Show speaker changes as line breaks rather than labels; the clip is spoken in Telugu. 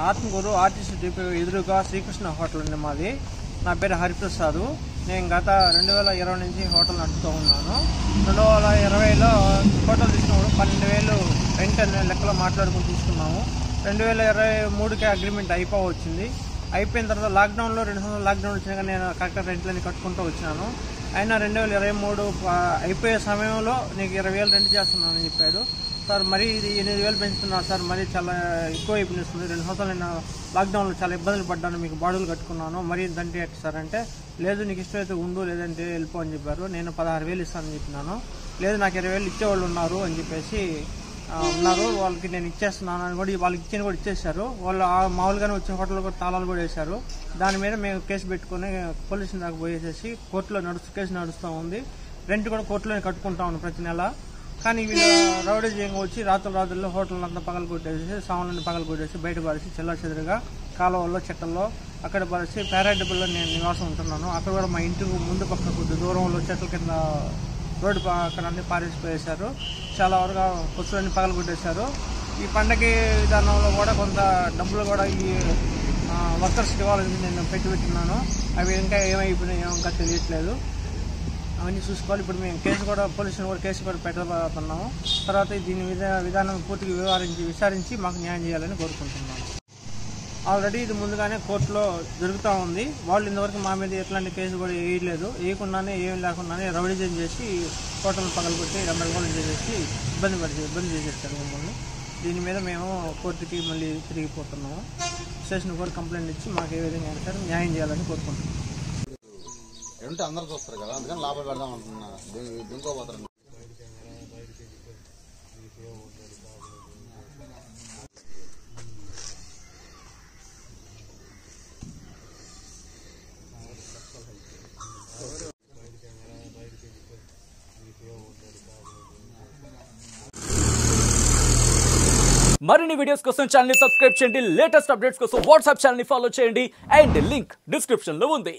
ఆత్మకూరు ఆర్టీసీ డిపో ఎదురుగా శ్రీకృష్ణ హోటల్ ఉంది మాది. నా పేరు హరిప్రసాద్. నేను గత 2020 నుంచి హోటల్ నడుపుతూ ఉన్నాను. 2020లో హోటల్ తీసుకున్నప్పుడు 12,000 రెంట్ అనే లెక్కలో మాట్లాడుకుని తీసుకున్నాము. 2023కి అగ్రిమెంట్ అయిపోవచ్చింది. అయిపోయిన తర్వాత లాక్డౌన్లో 2 సంవత్సరాలు లాక్డౌన్ వచ్చినా కానీ నేను కరెక్ట్గా రెంట్లని కట్టుకుంటూ వచ్చినాను. అయినా 2023 అయిపోయే సమయంలో నీకు 20,000 రెంట్ చేస్తున్నానని చెప్పాడు. సార్ మరీ ఇది 8,000 పెంచుతున్నారు సార్, మరీ చాలా ఎక్కువ అయిపోయిస్తుంది. 2 సంవత్సరాలు నేను లాక్డౌన్లో చాలా ఇబ్బందులు పడ్డాను, మీకు బాడులు కట్టుకున్నాను, మరీ ఇంతంటే ఎట్టు సార్ అంటే, లేదు నీకు ఇష్టమైతే ఉండు లేదంటే వెళ్ళిపో అని చెప్పారు. నేను 16,000 ఇస్తానని చెప్పినాను. లేదు నాకు 20,000 ఇచ్చేవాళ్ళు ఉన్నారు అని చెప్పేసి ఉన్నారు, వాళ్ళకి నేను ఇచ్చేస్తున్నాను అని కూడా వాళ్ళకి ఇచ్చిన కూడా ఇచ్చేసారు. వాళ్ళు మామూలుగానే వచ్చిన హోటల్ కూడా తాళాలు కూడా వేశారు. దాని మీద మేము కేసు పెట్టుకుని పోలీసుల దాకా పోయేసేసి కోర్టులో కేసు నడుస్తూ ఉంది. రెంట్ కూడా కోర్టులోనే కట్టుకుంటా ఉన్నాం ప్రతి నెల. కానీ వీళ్ళు రౌడీజంగా వచ్చి రాత్రుల్లో హోటల్ అంతా పగలు కొట్టేసి, సామాన్లన్నీ పగలు కొట్టేసి బయట పడేసి చెల్లాచెదురుగా కాలువల్లో చెట్టల్లో అక్కడ పడేసి పారాడబుల్లో నేను నివాసం ఉంటున్నాను. అక్కడ కూడా మా ఇంటికి ముందు పక్క కొద్ది దూరంలో చెట్ల కింద రోడ్డు అక్కడ అన్ని పారేసిపోయేశారు. చాలా వరకు పశువులన్నీ పగలు కొట్టేశారు. ఈ పండగ విధానంలో కూడా కొంత డబ్బులు కూడా ఈ వర్కర్స్కి ఇవ్వాలని నేను పెట్టినాను. అవి ఇంకా ఏమైపోయినాయో ఇంకా తెలియట్లేదు. అవన్నీ చూసుకోవాలి. ఇప్పుడు మేము పోలీసులు కూడా కేసు కూడా పెట్టబోతున్నాము. తర్వాత దీని విధానం పూర్తిగా విచారించి మాకు న్యాయం చేయాలని కోరుకుంటున్నాను. ఆల్రెడీ ఇది ముందుగానే కోర్టులో జరుగుతూ ఉంది. వాళ్ళు ఇంతవరకు మా మీద ఎట్లాంటి కేసు కూడా వేయలేదు. వేయకుండానే ఏం లేకుండానే రౌడీజం చేసి హోటల్ పగలగొట్టి గందరగోళం చేసేసి ఇబ్బంది చేసేస్తారు మమ్మల్ని. దీని మీద మేము కోర్టుకి మళ్ళీ తిరిగిపోతున్నాము. స్టేషన్ కూడా కంప్లైంట్ ఇచ్చి మాకు ఏ విధంగా అయినా సరే న్యాయం చేయాలని కోరుకుంటున్నాం.
అందరూ చూస్తారు కదా, అందుకని లాభాలు పెడదాం అంటున్నా. దింకోపోతారు.
మరిన్ని వీడియోస్ కోసం ఛానల్ ని సబ్స్క్రైబ్ చేయండి. లేటెస్ట్ అప్డేట్స్ కోసం వాట్సాప్ ఛానల్ ని ఫాలో చేయండి. అండ్ లింక్ డిస్క్రిప్షన్ లో ఉంది.